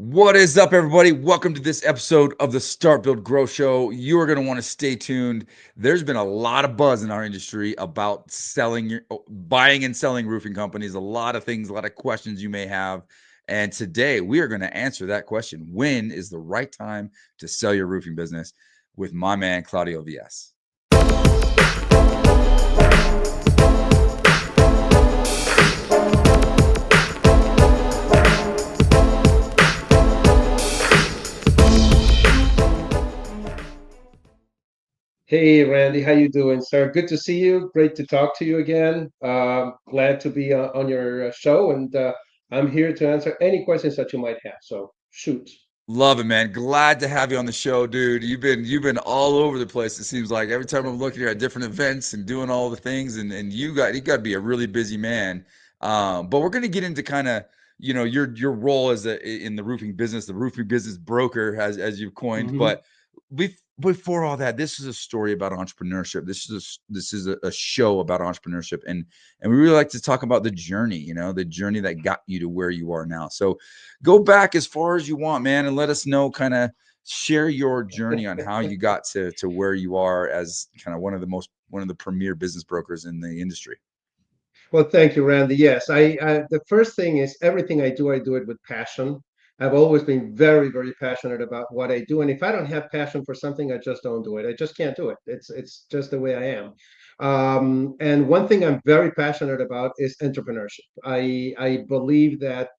What is up, everybody? Welcome to this episode of the Start Build Grow Show. You are going to want to stay tuned. There's been a lot of buzz in our industry about buying and selling roofing companies. A lot of things, a lot of questions you may have. And today we are going to answer that question. When is the right time to sell your roofing business? With my man, Claudio Vilas. Hey Randy, how you doing, sir? Good to see you. Great to talk to you again. Glad to be on your show, and I'm here to answer any questions that you might have. So shoot. Love it, man. Glad to have you on the show, dude. You've been all over the place. It seems like every time I'm looking, you're at different events and doing all the things, and you got to be a really busy man. But we're gonna get into kind of your role in the roofing business broker, as you've coined. Hmm. But before all that, this is a story about entrepreneurship. This is a show about entrepreneurship, and we really like to talk about the journey. The journey that got you to where you are now. So go back as far as you want, man, and let us know, kind of share your journey on how you got to where you are as kind of one of the premier business brokers in the industry. Well, thank you, Randy. Yes, the first thing is everything I do it with passion. I've always been very, very passionate about what I do, and if I don't have passion for something, I just don't do it. I just can't do it. It's just the way I am. And one thing I'm very passionate about is entrepreneurship. I believe that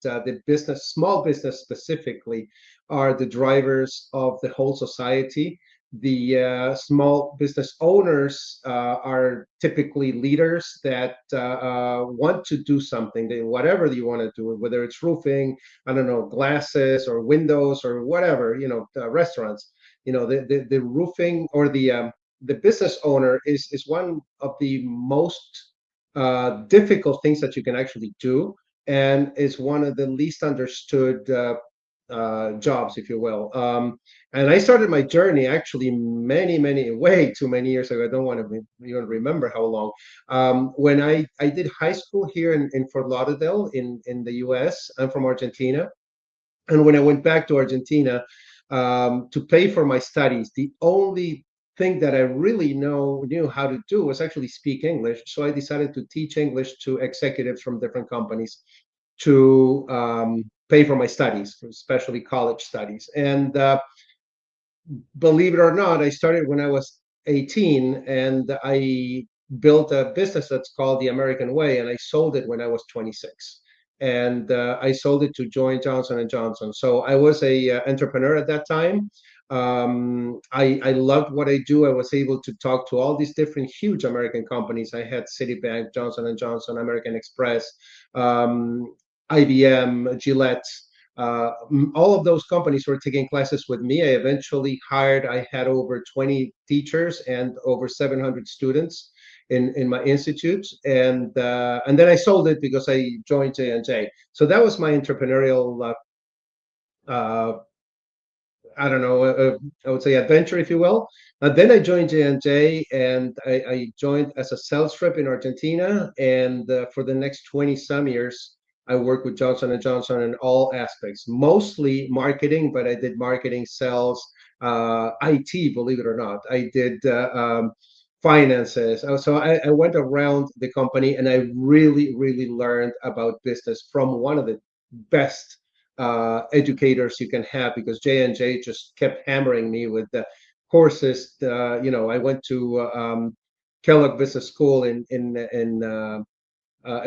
small business specifically, are the drivers of the whole society. The small business owners are typically leaders that want to do something, whatever you want to do, whether it's roofing, I don't know, glasses or windows or whatever, restaurants. The roofing or the business owner is one of the most difficult things that you can actually do, and is one of the least understood jobs, if you will. And I started my journey actually way too many years ago. I don't want to even remember how long. When I did high school here in Fort Lauderdale in the US. I'm from Argentina. And when I went back to Argentina to pay for my studies, the only thing that I really knew how to do was actually speak English. So I decided to teach English to executives from different companies to pay for my studies, especially college studies. And believe it or not, I started when I was 18, and I built a business that's called the American Way, and I sold it when I was 26. And I sold it to Johnson and Johnson. So I was a entrepreneur at that time. I loved what I do. I was able to talk to all these different huge American companies. I had Citibank, Johnson and Johnson, American Express, IBM, Gillette. All of those companies were taking classes with me. I had over 20 teachers and over 700 students in my institute, and then I sold it because I joined J&J. So that was my entrepreneurial uh, I don't know, I would say adventure, if you will. Then I joined J&J, and I joined as a sales rep in Argentina. And for the next 20 some years, I worked with Johnson and Johnson in all aspects, mostly marketing, but I did marketing, sales, IT, believe it or not. I did finances. So I went around the company, and I really, really learned about business from one of the best educators you can have, because J&J just kept hammering me with the courses. I went to Kellogg Business School in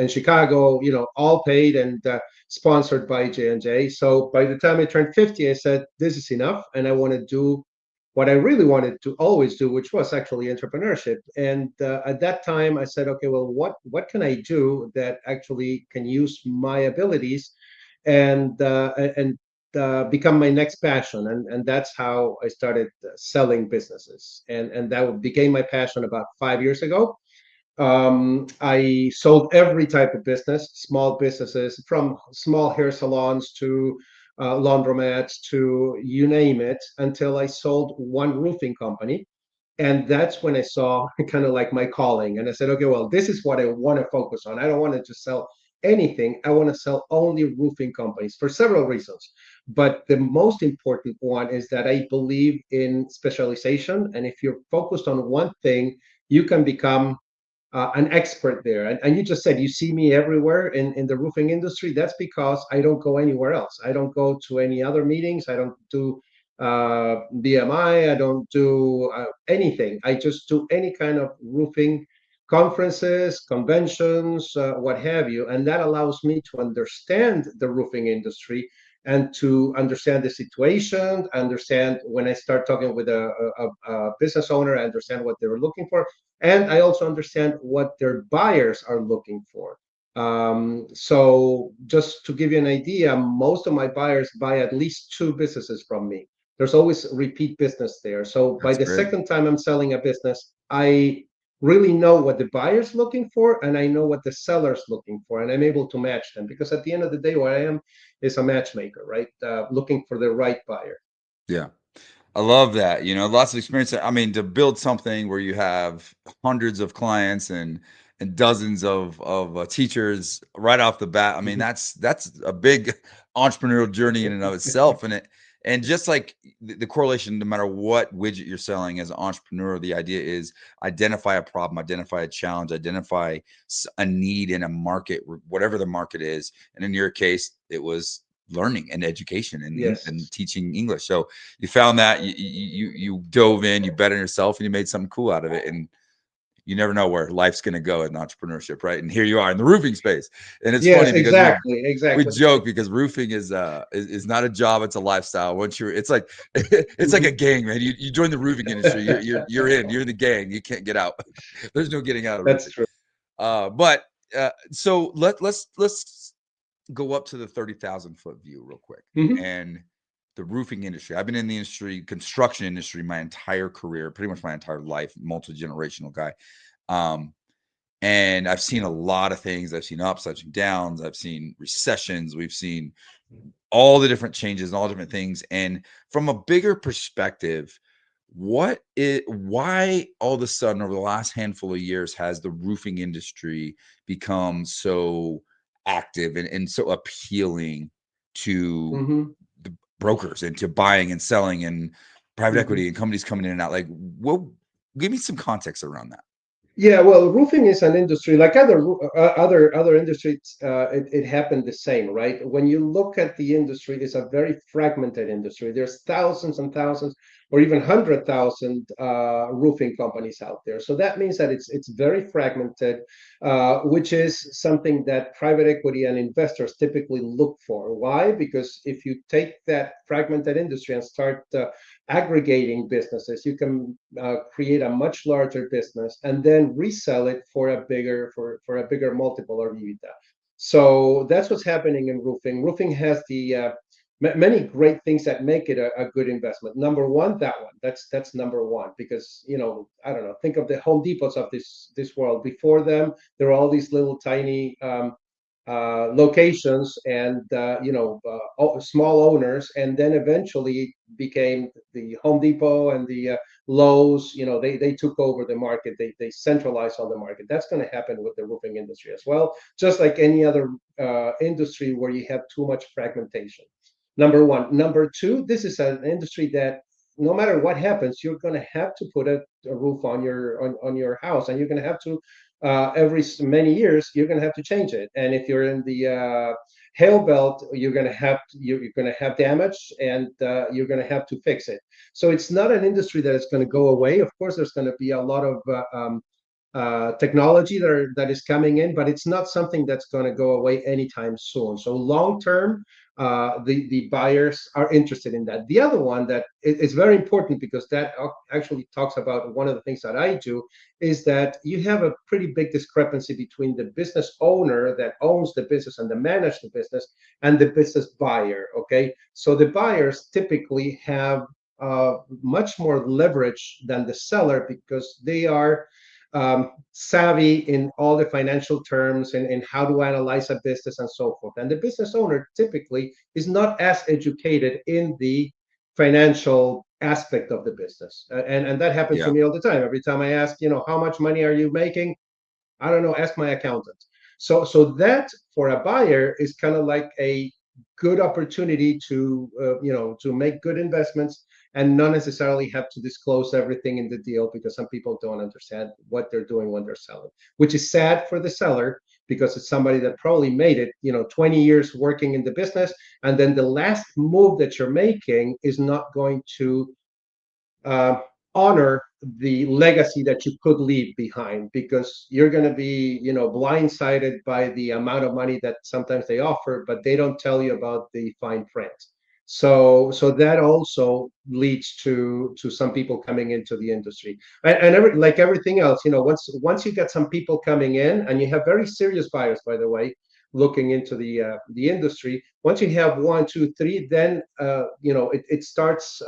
Chicago, all paid and sponsored by J&J. So by the time I turned 50, I said, this is enough, and I want to do what I really wanted to always do, which was actually entrepreneurship. And at that time, I said, okay, well, what can I do that actually can use my abilities and become my next passion? And that's how I started selling businesses, and that became my passion about 5 years ago. I sold every type of business, small businesses, from small hair salons to laundromats to you name it, until I sold one roofing company. And that's when I saw kind of like my calling. And I said, okay, well, this is what I want to focus on. I don't want to just sell anything. I want to sell only roofing companies for several reasons. But the most important one is that I believe in specialization. And if you're focused on one thing, you can become an expert there. And you just said you see me everywhere in the roofing industry. That's because I don't go anywhere else. I don't go to any other meetings. I don't do BMI. I don't do anything. I just do any kind of roofing conferences, conventions, what have you. And that allows me to understand the roofing industry and to understand the situation, understand when I start talking with a business owner, I understand what they're looking for, and I also understand what their buyers are looking for. So just to give you an idea, most of my buyers buy at least two businesses from me. There's always repeat business there. So by That's the great. second time I'm selling a business, I really know what the buyer's looking for and I know what the seller's looking for, and I'm able to match them, because at the end of the day, what I am is a matchmaker, right? Looking for the right buyer. Yeah. I love that. Lots of experience. I mean, to build something where you have hundreds of clients and dozens of teachers right off the bat. I mean, Mhm. that's a big entrepreneurial journey in and of itself. And just like the correlation, no matter what widget you're selling as an entrepreneur, the idea is identify a problem, identify a challenge, identify a need in a market, whatever the market is. And in your case, it was learning and education and Yes. teaching English. So you found that you dove in, you bet on yourself, and you made something cool out of it. And you never know where life's going to go in entrepreneurship, right? And here you are in the roofing space. And it's Yes, funny because exactly, we exactly. joke because roofing is not a job, it's a lifestyle. Once you're, it's like it's like a Mhm. gang, man. You join the roofing industry, you're in, you're the gang, you can't get out. There's no getting out of That's roofing. true. But so let's go up to the 30,000-foot view real quick. Mhm. And the roofing industry. I've been in the industry, construction industry, my entire career, pretty much my entire life, multi-generational guy. Um, and I've seen a lot of things. I've seen ups, I've seen downs, I've seen recessions, we've seen all the different changes and all different things. And from a bigger perspective, why all of a sudden over the last handful of years has the roofing industry become so active and so appealing to Mhm. the brokers and to buying and selling and private Mhm. equity and companies coming in and out? Like, what? Give me some context around that. Yeah, well, roofing is an industry like other industries. It happened the same, right? When you look at the industry, it's a very fragmented industry. There's thousands and thousands, or even 100,000 roofing companies out there. So that means that it's very fragmented, which is something that private equity and investors typically look for. Why? Because if you take that fragmented industry and start aggregating businesses, you can create a much larger business and then resell it for a bigger multiple of EBITDA. So that's what's happening in roofing. Roofing has the many great things that make it a good investment. Number one, that one. That's number one, because I don't know. Think of the Home Depots of this world. Before them, there were all these little tiny locations and small owners, and then eventually became the Home Depot and the Lowe's. They took over the market. They centralized on the market. That's going to happen with the roofing industry as well, just like any other industry where you have too much fragmentation. Number one. Number two, this is an industry that no matter what happens, you're going to have to put a roof on your house, and you're going to have to every many years you're going to have to change it. And if you're in the hail belt, you're going to have damage, and you're going to have to fix it. So it's not an industry that is going to go away. Of course, there's going to be a lot of technology that is coming in, but it's not something that's going to go away anytime soon. So long term, the buyers are interested in that. The other one that is very important, because that actually talks about one of the things that I do, is that you have a pretty big discrepancy between the business owner that owns the business and the manage the business and the business buyer. Okay, so the buyers typically have much more leverage than the seller, because they are savvy in all the financial terms and how to analyze a business and so forth. And the business owner typically is not as educated in the financial aspect of the business. And that happens to Yeah. me all the time. Every time I ask, how much money are you making? I don't know, ask my accountant. So that for a buyer is kind of like a good opportunity to to make good investments and not necessarily have to disclose everything in the deal, because some people don't understand what they're doing when they're selling, which is sad for the seller, because it's somebody that probably made it 20 years working in the business, and then the last move that you're making is not going to uh, honor the legacy that you could leave behind, because you're going to be blindsided by the amount of money that sometimes they offer, but they don't tell you about the fine print. So that also leads to some people coming into the industry, and like everything else, once you get some people coming in, and you have very serious buyers, by the way, looking into the industry. Once you have one, two, three, then it starts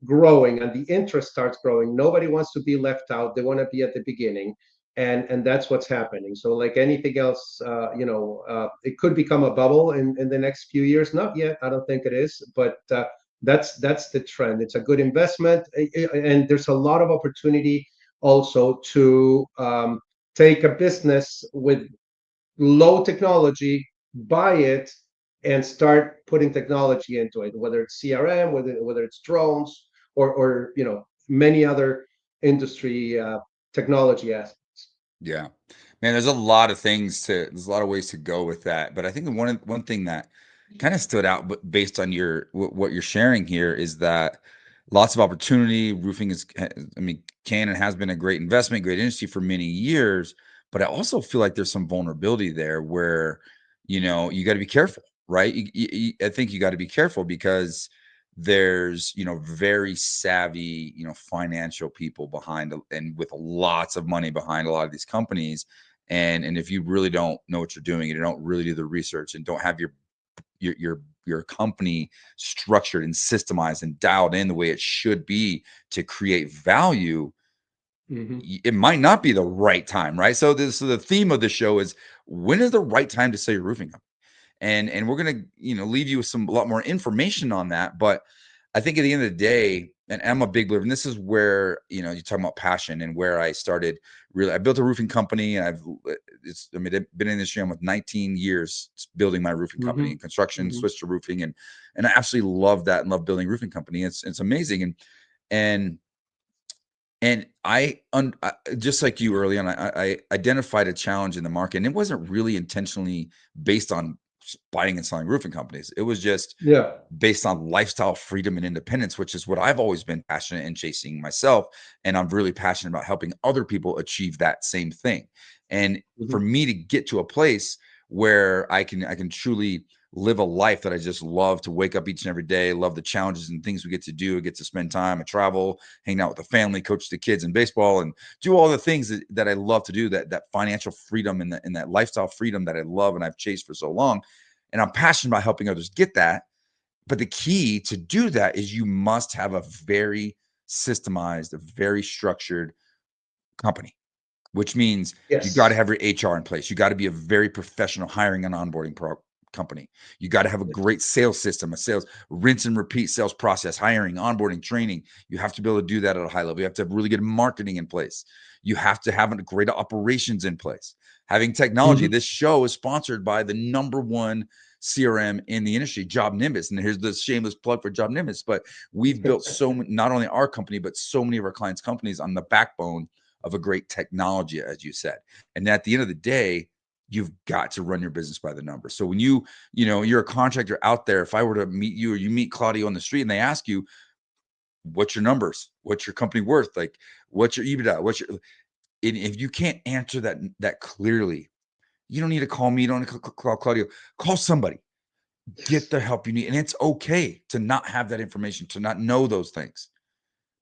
growing, and the interest starts growing. Nobody wants to be left out. They want to be at the beginning, and that's what's happening. So like anything else, it could become a bubble in the next few years. Not yet, I don't think it is, but that's the trend. It's a good investment, and there's a lot of opportunity also to take a business with low technology, buy it, and start putting technology into it, whether it's CRM, whether it's drones, or many other industry technology aspects. Yeah, man, there's a lot of there's a lot of ways to go with that. But I think one thing that kind of stood out, but based on what you're sharing here, is that lots of opportunity. Roofing I mean, can and has been a great investment, great industry for many years. But I also feel like there's some vulnerability there where, you got to be careful, right? I think you got to be careful because there's, very savvy, financial people behind and with lots of money behind a lot of these companies. And if you really don't know what you're doing and you don't really do the research and don't have your company structured and systemized and dialed in the way it should be to create value, Mm-hmm. it might not be the right time, right? So the theme of the show is, when is the right time to sell your roofing company? And we're gonna leave you with a lot more information on that. But I think at the end of the day, and I'm a big believer, and this is where you're talking about passion and where I started. Really, I built a roofing company, and I've been in this industry with 19 years building my roofing company Mm-hmm. and construction, Mm-hmm. switched to roofing, and I absolutely love that and love building roofing company. It's amazing, and just like you early on, I identified a challenge in the market, and it wasn't really intentionally based on buying and selling roofing companies. It was just Yeah. based on lifestyle freedom and independence, which is what I've always been passionate in chasing myself. And I'm really passionate about helping other people achieve that same thing. And for Mm-hmm. me to get to a place where I can truly live a life that I just love, to wake up each and every day, love the challenges and things we get to do, get to spend time and travel, hang out with the family, coach the kids in baseball, and do all the things that I love to do, that financial freedom and that lifestyle freedom that I love and I've chased for so long. And I'm passionate about helping others get that. But the key to do that is you must have a very systemized, a very structured company, which means you got to Yes. have your HR in place. You got to be a very professional hiring and onboarding company. You got to have a Yes. great sales system, a sales rinse and repeat sales process, hiring, onboarding, training. You have to be able to do that at a high level. You have to have really good marketing in place. You have to have great operations in place. Having technology. Mm-hmm. This show is sponsored by the number one CRM in the industry, Job Nimbus. And here's the shameless plug for Job Nimbus. But we've built not only our company, but so many of our clients' companies on the backbone of a great technology, as you said. And at the end of the day, you've got to run your business by the numbers. So when you're a contractor out there, if I were to meet you or you meet Claudio on the street and they ask you, what's your numbers? What's your company worth? Like, what's your EBITDA? And if you can't answer that clearly, you don't need to call me. You don't need to call Claudio. Call somebody. Get the help you need. And it's okay to not have that information, to not know those things,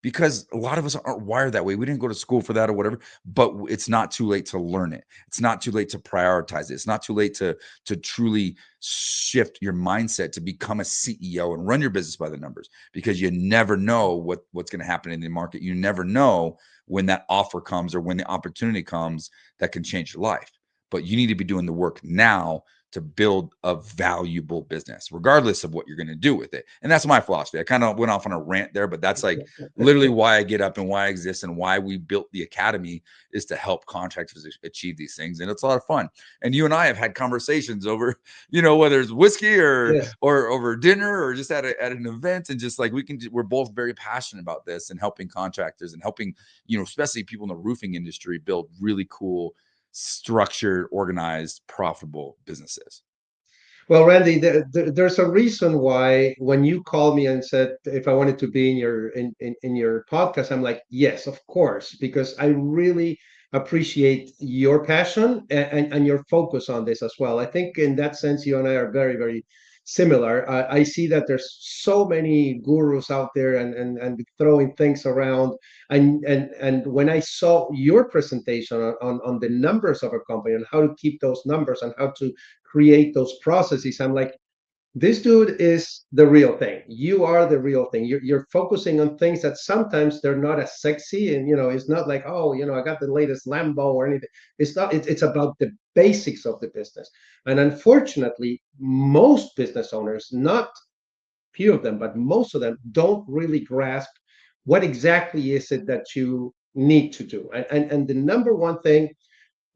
because a lot of us aren't wired that way. We didn't go to school for that or whatever, but it's not too late to learn it. It's not too late to prioritize it. It's not too late to truly shift your mindset to become a CEO and run your business by the numbers, because you never know what's going to happen in the market. You never know when that offer comes or when the opportunity comes that can change your life. But you need to be doing the work now to build a valuable business, regardless of what you're going to do with it. And that's my philosophy. I kind of went off on a rant there, but that's like literally why I get up and why I exist and why we built the academy, is to help contractors achieve these things. And it's a lot of fun. And you and I have had conversations over, whether it's whiskey Yes. or over dinner or just at an event, and just like we're both very passionate about this and helping contractors and helping, especially people in the roofing industry build really cool, structured, organized, profitable businesses. Well, Randy, there's a reason why when you called me and said if I wanted to be in your podcast, I'm like, yes, of course, because I really appreciate your passion and your focus on this as well. I think in that sense, you and I are very, very similar. I see that there's so many gurus out there and throwing things around. And when I saw your presentation on the numbers of a company and how to keep those numbers and how to create those processes, I'm like, this dude is the real thing. You are the real thing. You're focusing on things that sometimes they're not as sexy, and it's not like, oh, I got the latest Lambo or anything. It's not. It's about the basics of the business. And unfortunately, most business owners, not few of them, but most of them, don't really grasp what exactly is it that you need to do. And the number one thing,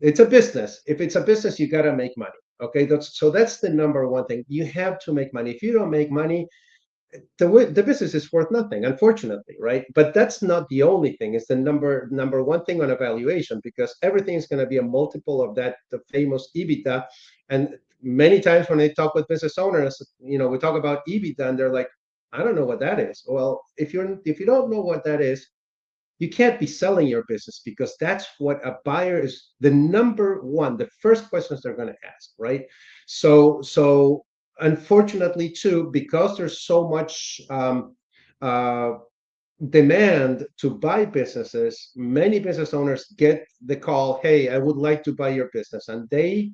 it's a business. If it's a business, you got to make money. Okay, that's the number one thing. You have to make money. If you don't make money, the business is worth nothing, unfortunately, right? But that's not the only thing. It's the number one thing on evaluation, because everything is going to be a multiple of that, the famous EBITDA. And many times when I talk with business owners, we talk about EBITDA, and they're like, I don't know what that is. Well, if you don't know what that is, you can't be selling your business, because that's what a buyer is. The number one, the first questions they're going to ask, right? So unfortunately too, because there's so much uh, demand to buy businesses, many business owners get the call, hey, I would like to buy your business, and they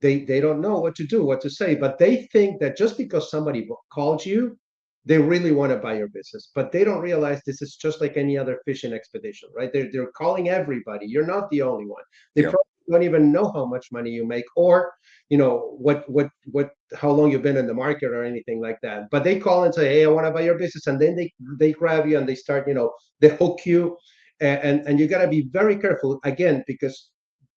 don't know what to do, what to say, but they think that just because somebody called you, they really want to buy your business. But they don't realize this is just like any other fishing expedition, right? They're calling everybody. You're not the only one. They Yeah. probably don't even know how much money you make, or how long you've been in the market or anything like that. But they call and say, hey, I want to buy your business, and then they grab you and they start, they hook you, and you got to be very careful again, because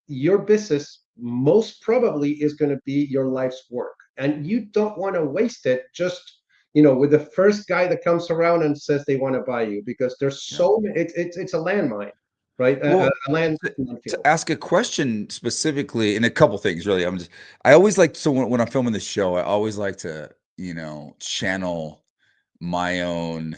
your business most probably is going to be your life's work, and you don't want to waste it just with the first guy that comes around and says they want to buy you, because there's Yeah. so it's a landmine, right? Well, A land to field. ask a question specifically, and a couple things really. I always like, so when I'm filming the show, I always like to, channel my own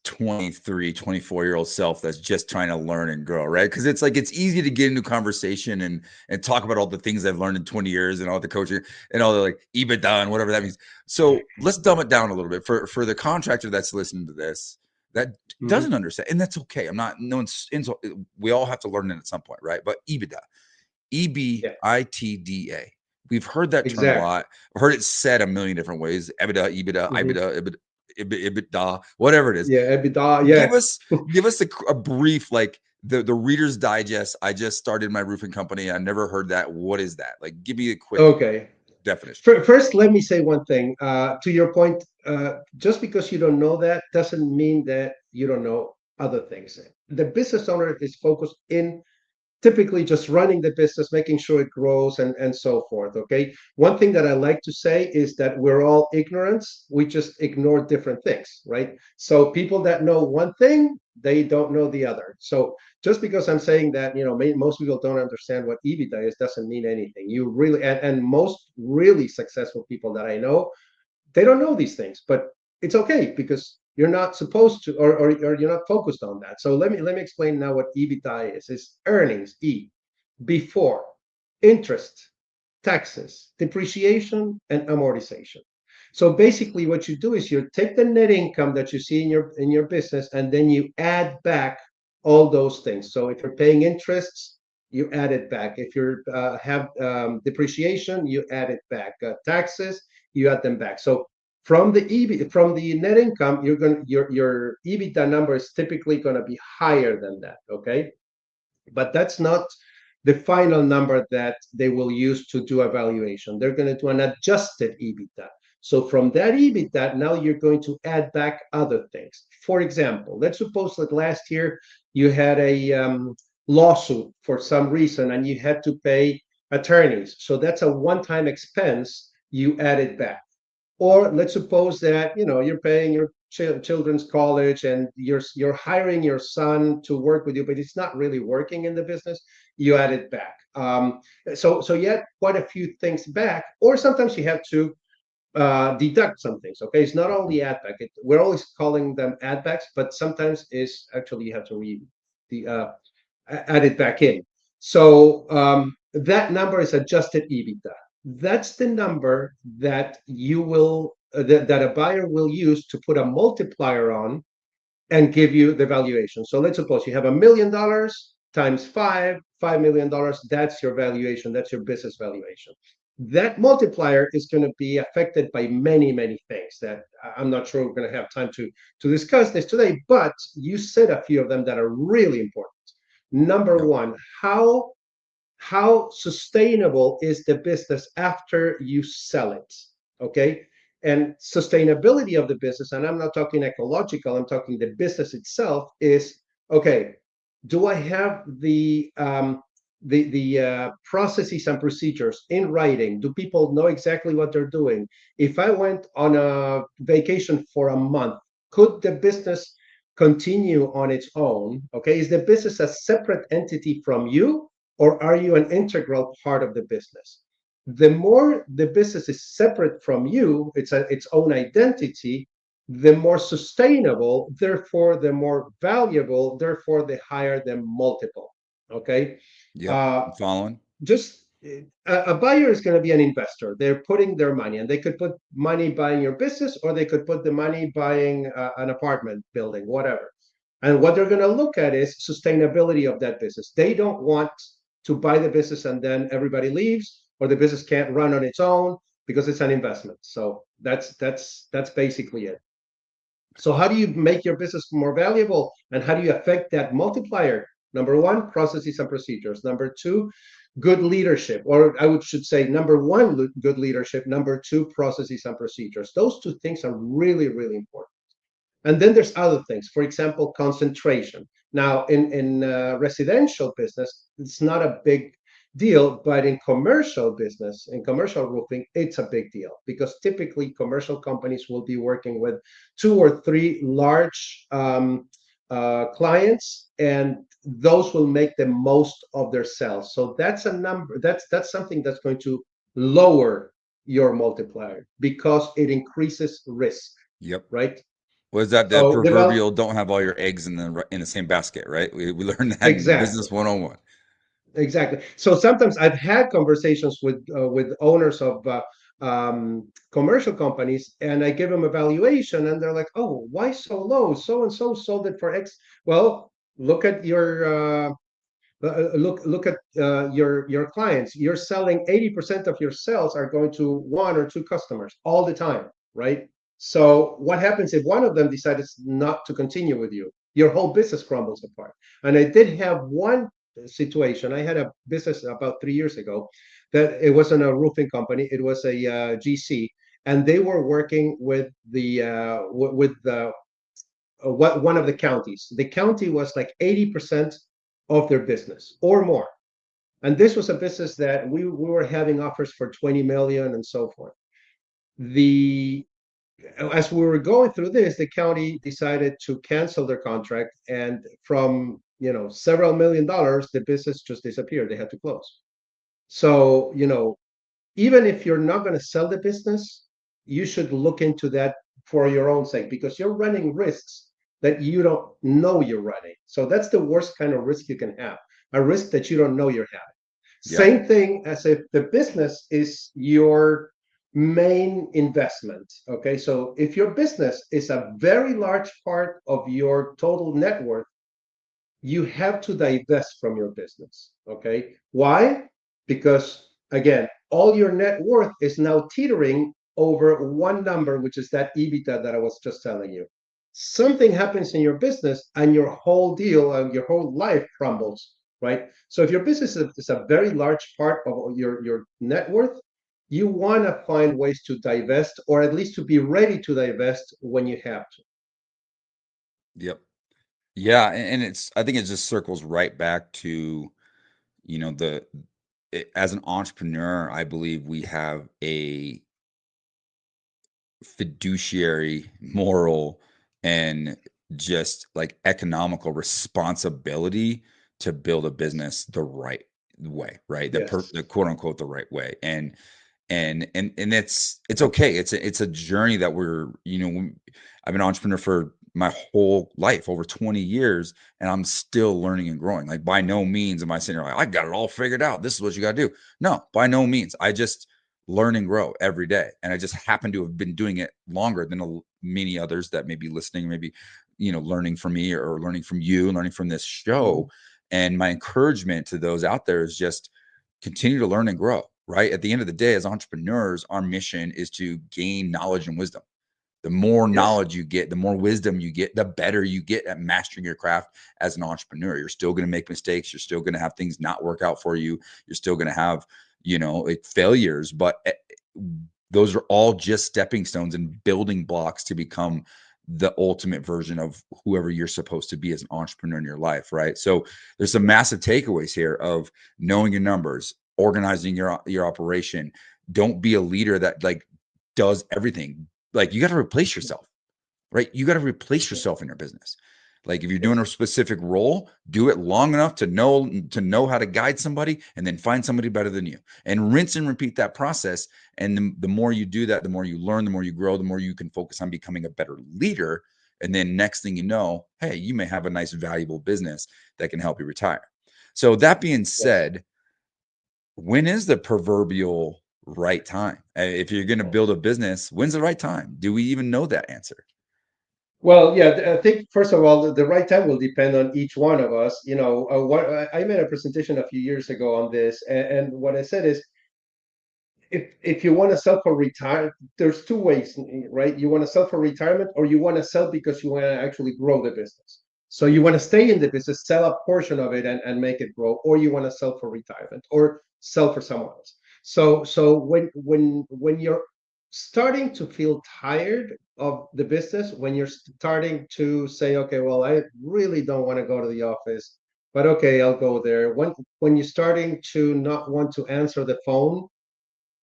23, 24-year-old self that's just trying to learn and grow, right? Because it's like it's easy to get into conversation and talk about all the things I've learned in 20 years and all the coaching and all the like EBITDA and whatever that means. So let's dumb it down a little bit for the contractor that's listening to this that Mhm. doesn't understand, and that's okay. I'm not no one's insult. We all have to learn it at some point, right? But EBITDA, Yeah, EBITDA. We've heard that term a exactly. lot. I've heard it said a million different ways. EBITDA, EBITDA, Mhm. EBITDA, EBITDA, whatever it is. Yeah, EBITDA. Give Yeah. us give us a brief, like the Reader's Digest. I just started my roofing company. I never heard that. What is that? Like, give me a quick Okay. definition. First, let me say one thing. To your point, just because you don't know that doesn't mean that you don't know other things. The business owner is focused in typically just running the business, making sure it grows and so forth. Okay. One thing that I like to say is that we're all ignorance. We just ignore different things, right? So people that know one thing, they don't know the other. So just because I'm saying that, most people don't understand what EBITDA is, doesn't mean anything. You really, and most really successful people that I know, they don't know these things, but it's okay, because you're not supposed to, or you're not focused on that. So let me explain now what EBITDA is. It's earnings, before interest, taxes, depreciation, and amortization. So basically what you do is you take the net income that you see in your business, and then you add back all those things. So if you're paying interests, you add it back. If you have depreciation, you add it back. Taxes, you add them back. So from the net income, your EBITDA number is typically going to be higher than that. Okay, but that's not the final number that they will use to do a valuation. They're going to do an adjusted EBITDA. So from that EBITDA, now you're going to add back other things. For example, let's suppose that last year you had a lawsuit for some reason and you had to pay attorneys. So that's a one-time expense. You add it back. Or let's suppose that you're paying your children's college and you're hiring your son to work with you, but it's not really working in the business. You add it back. So you add quite a few things back, or sometimes you have to deduct some things. Okay, it's not only add back. We're always calling them add backs, but sometimes is actually you have to the add it back in. So that number is adjusted EBITDA. That's the number that you will that a buyer will use to put a multiplier on and give you the valuation. So let's suppose you have $1 million times $5 million. That's your valuation. That's your business valuation. That multiplier is going to be affected by many, many things that I'm not sure we're going to have time to discuss this today, but you said a few of them that are really important. Number Yep. one, how sustainable is the business after you sell it? Okay. And sustainability of the business, and I'm not talking ecological, I'm talking the business itself, is okay. Do I have the processes and procedures in writing? Do people know exactly what they're doing? If I went on a vacation for a month, could the business continue on its own? Okay, is the business a separate entity from you, or are you an integral part of the business? The more the business is separate from you, its own identity, the more sustainable, therefore the more valuable, therefore the higher the multiple. Okay. Yep. uh, I'm following. just a buyer is going to be an investor. They're putting their money, and they could put money buying your business, or they could put the money buying an apartment building, whatever. And what they're going to look at is sustainability of that business. They don't want to buy the business and then everybody leaves, or the business can't run on its own because it's an investment. So that's basically it. So how do you make your business more valuable, and how do you affect that multiplier? Number one, processes and procedures. Number two, good leadership, or I should say, number one, good leadership. Number two, processes and procedures. Those two things are really, really important. And then there's other things. For example, concentration. Now, in residential business, it's not a big deal, but in commercial business, in commercial roofing, it's a big deal, because typically commercial companies will be working with 2 or 3 large clients, and those will make the most of their sales. So that's a number. That's something that's going to lower your multiplier because it increases risk, Yep. right? Was that the So proverbial don't have all your eggs in the same basket, right? We learned that in exactly, business 101. exactly. So sometimes I've had conversations with owners of commercial companies, and I give them a valuation, and they're like, "Oh, why so low? So and so sold it for X." Well, look at your clients. You're selling 80% of your sales are going to 1 or 2 customers all the time, right? So what happens if one of them decides not to continue with you? Your whole business crumbles apart. And I did have one situation. I had a business about 3 years ago that it wasn't a roofing company. It was a GC, and they were working with the one of the counties. The county was like 80% of their business or more. And this was a business that we were having offers for 20 million and so forth. The As we were going through this, the county decided to cancel their contract, and from several $1 million, the business just disappeared. They had to close. So even if you're not going to sell the business, you should look into that for your own sake, because you're running risks that you don't know you're running. So that's the worst kind of risk you can have, a risk that you don't know you're having. Yeah. Same thing as if the business is your main investment. Okay, so if your business is a very large part of your total net worth, you have to divest from your business. Okay, why? Because again, all your net worth is now teetering over one number, which is that EBITDA that I was just telling you. Something happens in your business and your whole deal and your whole life crumbles, right? So if your business is a very large part of your net worth, you want to find ways to divest, or at least to be ready to divest when you have to. Yep. Yeah, and it's I think it just circles right back to, the as an entrepreneur, I believe we have a fiduciary, moral, and just like economical responsibility to build a business the right way, right? Yes. The quote unquote the right way. And it's okay. It's a journey that I've been an entrepreneur for my whole life, over 20 years, and I'm still learning and growing. Like, by no means am I sitting there like, I got it all figured out. This is what you got to do. No, by no means. I just learn and grow every day. And I just happen to have been doing it longer than many others that may be listening, maybe, learning from me or learning from you and learning from this Mhm. show. And my encouragement to those out there is just continue to learn and grow, right? At the end of the day, as entrepreneurs, our mission is to gain knowledge and wisdom. The more Yes. knowledge you get, the more wisdom you get, the better you get at mastering your craft as an entrepreneur. You're still going to make mistakes. You're still going to have things not work out for you. You're still going to have, like, failures, but those are all just stepping stones and building blocks to become the ultimate version of whoever you're supposed to be as an entrepreneur in your life, right? So there's some massive takeaways here of knowing your numbers, organizing your operation. Don't be a leader that like does everything. Like, you got to replace yourself, right? You got to replace yourself in your business. Like, if you're doing Yes. a specific role, do it long enough to know how to guide somebody, and then find somebody better than you, and rinse and repeat that process. And the more you do that, the more you learn, the more you grow, the more you can focus on becoming a better leader. And then next thing you know, hey, you may have a nice, valuable business that can help you retire. So that being Yes. said, when is the proverbial right time? If you're going to build a business, when's the right time? Do we even know that answer? Well, yeah, I think first of all, the right time will depend on each one of us. What I made a presentation a few years ago on this, and what I said is, if you want to sell for retire, there's two ways, right? You want to sell for retirement, or you want to sell because you want to actually grow the business. So you want to stay in the business, sell a portion of it, and make it grow, or you want to sell for retirement or sell for someone else. So when you're starting to feel tired of the business, when you're starting to say, okay, well, I really don't want to go to the office, but okay, I'll go there. When you're starting to not want to answer the phone,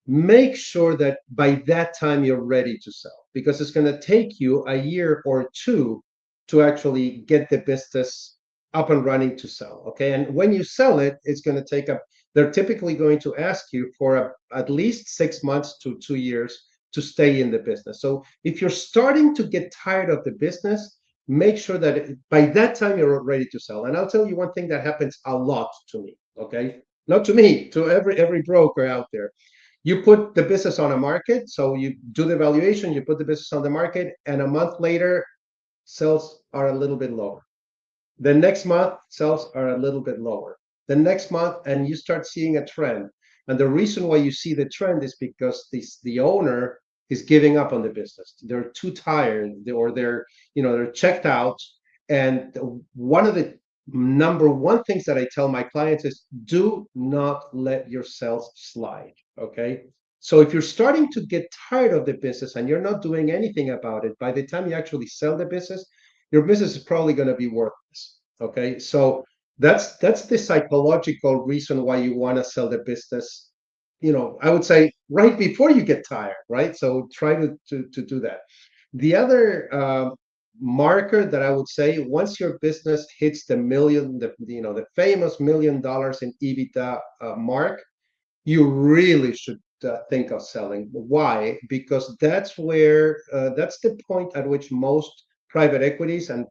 make sure that by that time you're ready to sell, because it's going to take you a year or two to actually get the business up and running to sell. Okay, and when you sell it, it's going to take up, they're typically going to ask you for at least 6 months to 2 years to stay in the business. So if you're starting to get tired of the business, make sure that by that time you're ready to sell. And I'll tell you one thing that happens a lot to me. Okay, not to me, to every broker out there. You put the business on a market, so you do the valuation, you put the business on the market, and a month later, sales are a little bit lower. The next month, sales are a little bit lower. The next month, and you start seeing a trend. And the reason why you see the trend is because the owner is giving up on the business. They're too tired, or they're checked out. And one of the number one things that I tell my clients is, do not let your sales slide. Okay. So if you're starting to get tired of the business and you're not doing anything about it, by the time you actually sell the business, your business is probably going to be worthless. Okay, so that's the psychological reason why you want to sell the business. I would say right before you get tired, right? So try to do that. The other marker that I would say, once your business hits the million, the famous $1 million in EBITDA mark, you really should think of selling. Why? Because that's the point at which most private equities and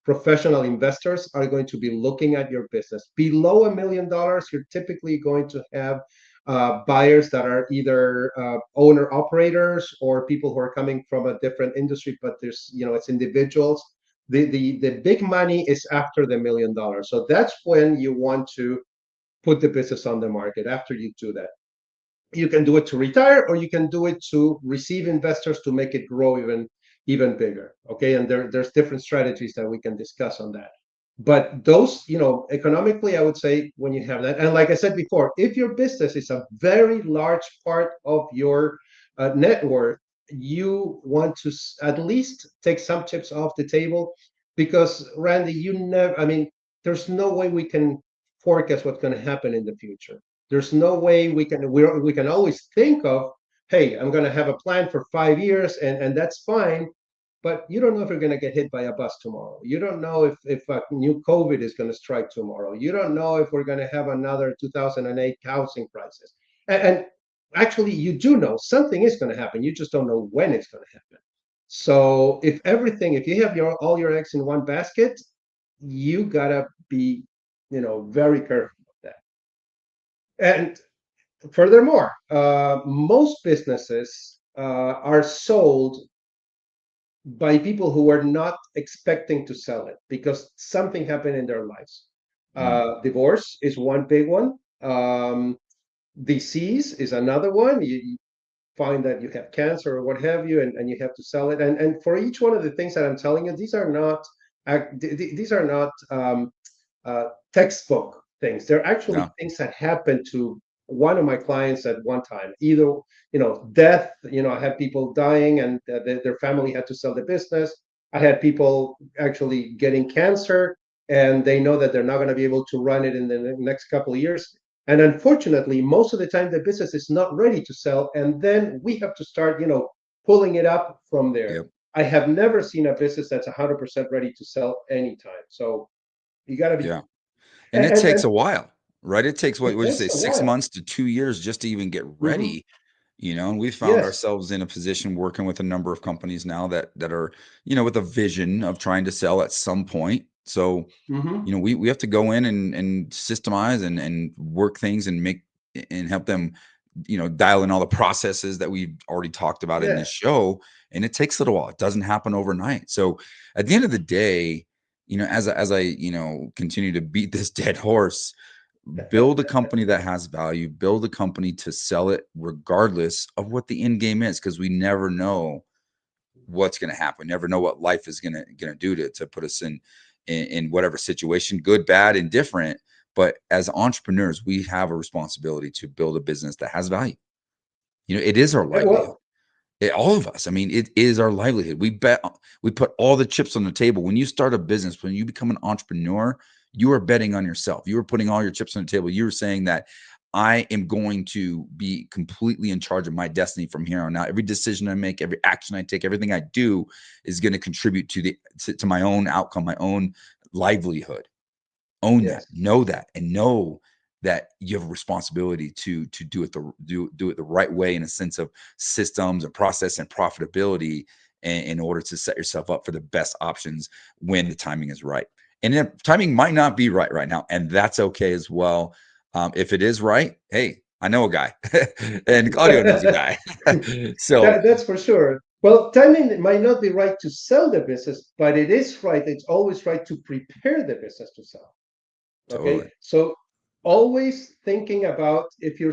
professional investors are going to be looking at your business. Below $1 million, you're typically going to have buyers that are either owner operators or people who are coming from a different industry, but it's individuals. The big money is after the $1 million. So that's when you want to put the business on the market. After you do that, you can do it to retire, or you can do it to receive investors to make it grow even bigger. Okay, and there's different strategies that we can discuss on that. But those, economically, I would say when you have that, and like I said before, if your business is a very large part of your net worth, you want to at least take some chips off the table, because Randy, I mean, there's no way we can forecast what's going to happen in the future. There's no way we can always think of, hey, I'm going to have a plan for 5 years, and that's fine, but you don't know if you're going to get hit by a bus tomorrow. You don't know if a new COVID is going to strike tomorrow. You don't know if we're going to have another 2008 housing crisis. And actually, you do know something is going to happen. You just don't know when it's going to happen. So if you have all your eggs in one basket, you gotta be, very careful with that. And furthermore, most businesses are sold by people who were not expecting to sell it because something happened in their lives. Mm. Divorce is one big one. Disease is another one. You find that you have cancer or what have you, and you have to sell it. And for each one of the things that I'm telling you, these are not textbook things. They're actually Yeah. things that happened to one of my clients at one time. Either, death. I had people dying, and their family had to sell the business. I had people actually getting cancer, and they know that they're not going to be able to run it in the next couple of years. And unfortunately, most of the time, the business is not ready to sell, and then we have to start, pulling it up from there. Yep. I have never seen a business that's 100% ready to sell anytime. So you got to be, Yeah. And it takes and a while, right? It takes what it would you say, takes a 6 while. months to 2 years just to even get Hmm. ready, and we found Yes. ourselves in a position working with a number of companies now that are, with a vision of trying to sell at some point. So, Hmm. we have to go in and systemize and work things and make and help them, dial in all the processes that we've already talked about in this Yes. show. And it takes a little while. It doesn't happen overnight. So at the end of the day, as I continue to beat this dead horse, build a company that has value, build a company to sell it regardless of what the end game is, because we never know what's going to happen. Never know what life is going to do to put us in whatever situation, good, bad, indifferent. But as entrepreneurs, we have a responsibility to build a business that has value. It is our livelihood. Well, All of us. I mean, it is our livelihood. We put all the chips on the table. When you start a business, when you become an entrepreneur, you are betting on yourself. You are putting all your chips on the table. You're saying that I am going to be completely in charge of my destiny from here on out. Every decision I make, every action I take, everything I do is going to contribute to my own outcome, my own livelihood. Own that, yes. and know that you have a responsibility to do it the right way, in a sense of systems and process and profitability, in order to set yourself up for the best options when the timing is right. And then timing might not be right now, and that's okay as well. If it is right, hey, I know a guy, and Claudio knows a guy. So That's for sure. Well, timing might not be right to sell the business, but it is right. It's always right to prepare the business to sell. Okay, totally. so always thinking about if you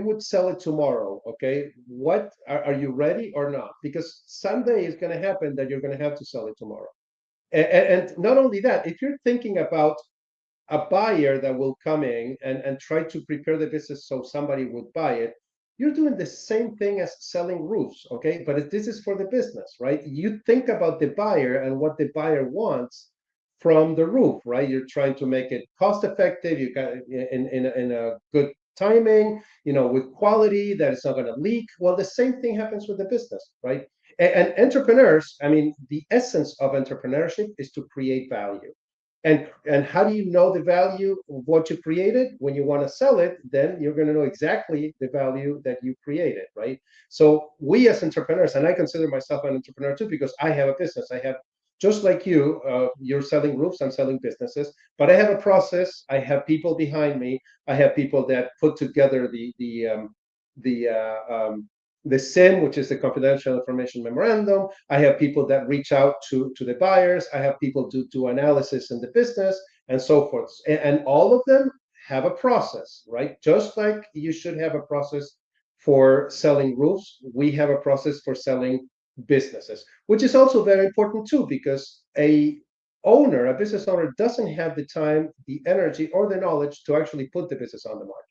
would sell it tomorrow. Okay, what are you ready or not? Because someday is going to happen that you're going to have to sell it tomorrow. And not only that, if you're thinking about a buyer that will come in and try to prepare the business so somebody would buy it, you're doing the same thing as selling roofs, okay? But this is for the business, right? You think about the buyer and what the buyer wants from the roof, right? You're trying to make it cost effective, you got in a good timing, with quality that it's not going to leak. Well, the same thing happens with the business, right? And entrepreneurs, I mean, the essence of entrepreneurship is to create value. And how do you know the value of what you created? When you want to sell it, then you're going to know exactly the value that you created, right? So we as entrepreneurs, and I consider myself an entrepreneur too, because I have a business. I have, just like you, you're selling roofs, I'm selling businesses, but I have a process. I have people behind me. I have people that put together the the SIM, which is the confidential information memorandum. I have people that reach out to the buyers. I have people do analysis in the business and so forth. And all of them have a process, right? Just like you should have a process for selling roofs, we have a process for selling businesses, which is also very important too, because owner, a business owner, doesn't have the time, the energy, or the knowledge to actually put the business on the market.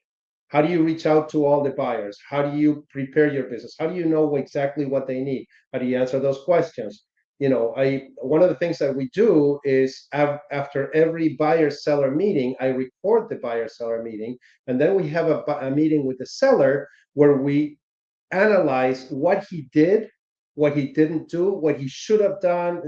How do you reach out to all the buyers? How do you prepare your business? How do you know exactly what they need? How do you answer those questions? I one of the things that we do is after every buyer seller meeting, I record the buyer seller meeting, and then we have a meeting with the seller where we analyze what he did, what he didn't do, what he should have done,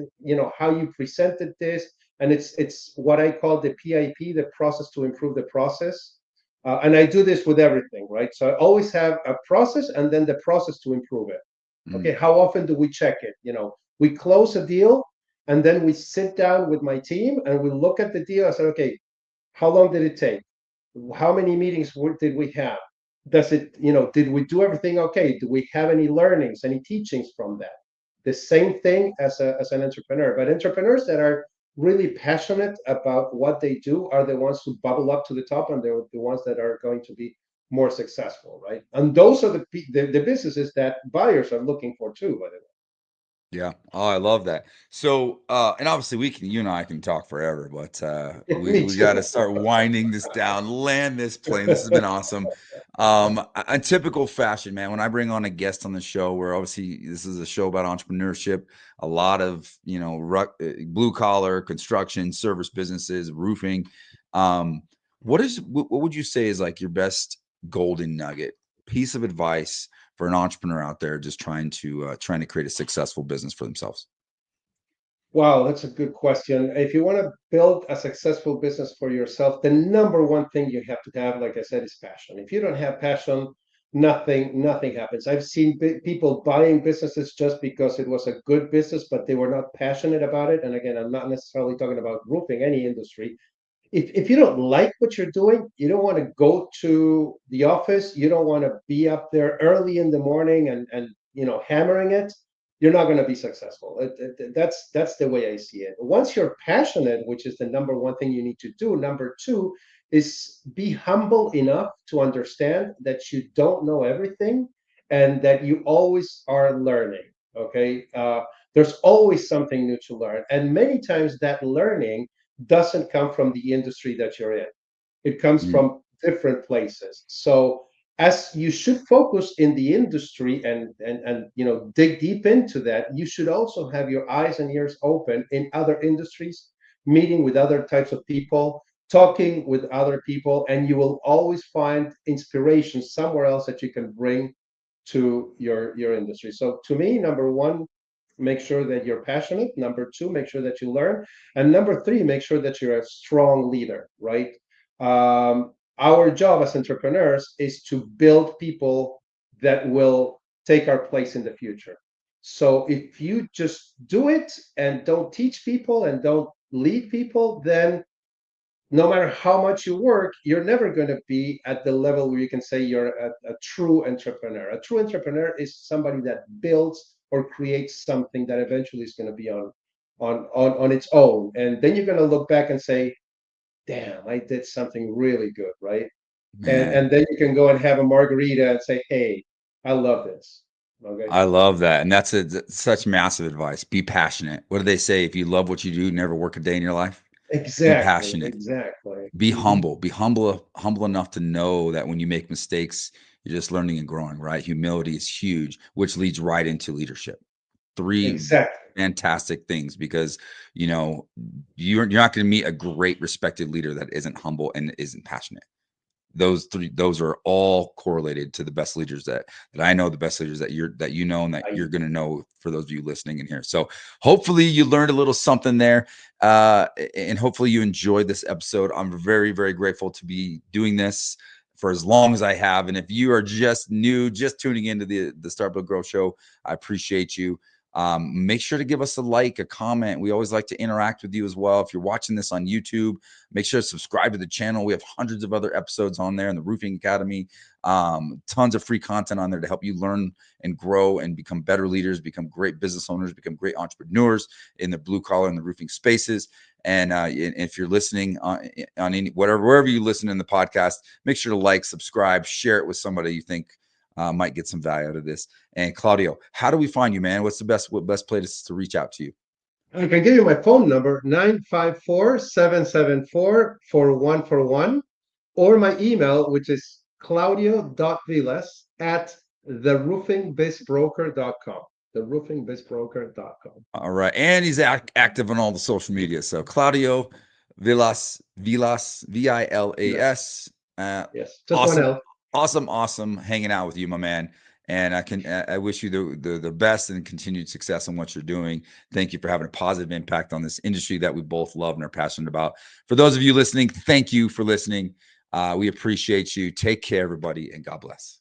how you presented this. And it's what I call the PIP, the process to improve the process. And I do this with everything, right? So I always have a process and then the process to improve it. Okay, Mm. how often do we check it? We close a deal and then we sit down with my team and we look at the deal. I said, okay, how long did it take? How many meetings did we have? Does it, did we do everything okay? Do we have any learnings, any teachings from that? The same thing as an entrepreneur, but entrepreneurs that are really passionate about what they do are the ones who bubble up to the top, and they're the ones that are going to be more successful, right? And those are the businesses that buyers are looking for too, by the way. Yeah. Oh, I love that. So, and obviously you and I can talk forever, but we Me we got to too. start winding this down, land this plane. This has been awesome. In typical fashion, man, when I bring on a guest on the show, where obviously this is a show about entrepreneurship, a lot of, blue collar construction, service businesses, roofing. Um, what would you say is like your best golden nugget piece of advice for an entrepreneur out there just trying to create a successful business for themselves? Wow, that's a good question. If you want to build a successful business for yourself, the number one thing you have to have, like I said, is passion. If you don't have passion, nothing happens. I've seen people buying businesses just because it was a good business, but they were not passionate about it. And again, I'm not necessarily talking about roofing, any industry. If you don't like what you're doing, you don't want to go to the office, you don't want to be up there early in the morning and hammering it, you're not going to be successful. That's the way I see it. Once you're passionate, which is the number one thing you need to do, number two is be humble enough to understand that you don't know everything and that you always are learning. Okay, there's always something new to learn, and many times that learning doesn't come from the industry that you're in. It comes Mm. from different places. So as you should focus in the industry and dig deep into that, you should also have your eyes and ears open in other industries, meeting with other types of people, talking with other people, and you will always find inspiration somewhere else that you can bring to your industry. So to me, number one, make sure that you're passionate. Number two, make sure that you learn. And number three, make sure that you're a strong leader, right? Our job as entrepreneurs is to build people that will take our place in the future. So if you just do it and don't teach people and don't lead people, then no matter how much you work, you're never going to be at the level where you can say you're a true entrepreneur. A true entrepreneur is somebody that builds or creates something that eventually is going to be on its own. And then you're going to look back and say, damn, I did something really good, right? And Man, then you can go and have a margarita and say, hey, I love this. Okay. I love that. And that's such massive advice. Be passionate. What do they say? If you love what you do, never work a day in your life. Be Exactly. passionate. Exactly. Be Hmm. humble. Be humble enough to know that when you make mistakes, you're just learning and growing, right? Humility is huge, which leads right into leadership. Three Exactly. fantastic things because you know you're not going to meet a great respected leader that isn't humble and isn't passionate. Those are all correlated to the best leaders that I know, the best leaders that you know and that I you're going to know for those of you listening in here. So hopefully you learned a little something there, and hopefully you enjoyed this episode. I'm very, very grateful to be doing this for as long as I have. And if you are just new, just tuning into the Start Build Grow show, I appreciate you. Make sure to give us a like, a comment. We always like to interact with you as well. If you're watching this on YouTube, make sure to subscribe to the channel. We have hundreds of other episodes on there in the Roofing Academy. Tons of free content on there to help you learn and grow and become better leaders, become great business owners, become great entrepreneurs in the blue collar and the roofing spaces. And if you're listening on any wherever you listen in the podcast, make sure to like, subscribe, share it with somebody you think might get some value out of this. And Claudio, how do we find you, man? What's the best place to reach out to you? I can give you my phone number, 954-774-4141, or my email, which is claudio.vilas@theroofingbizbroker.com. Theroofingbizbroker.com. All right. And he's active on all the social media. So Claudio Vilas, Yes, Vilas. yes, just one Awesome, L. awesome hanging out with you, my man. And I wish you the best and continued success in what you're doing. Thank you for having a positive impact on this industry that we both love and are passionate about. For those of you listening, thank you for listening. We appreciate you. Take care, everybody, and God bless.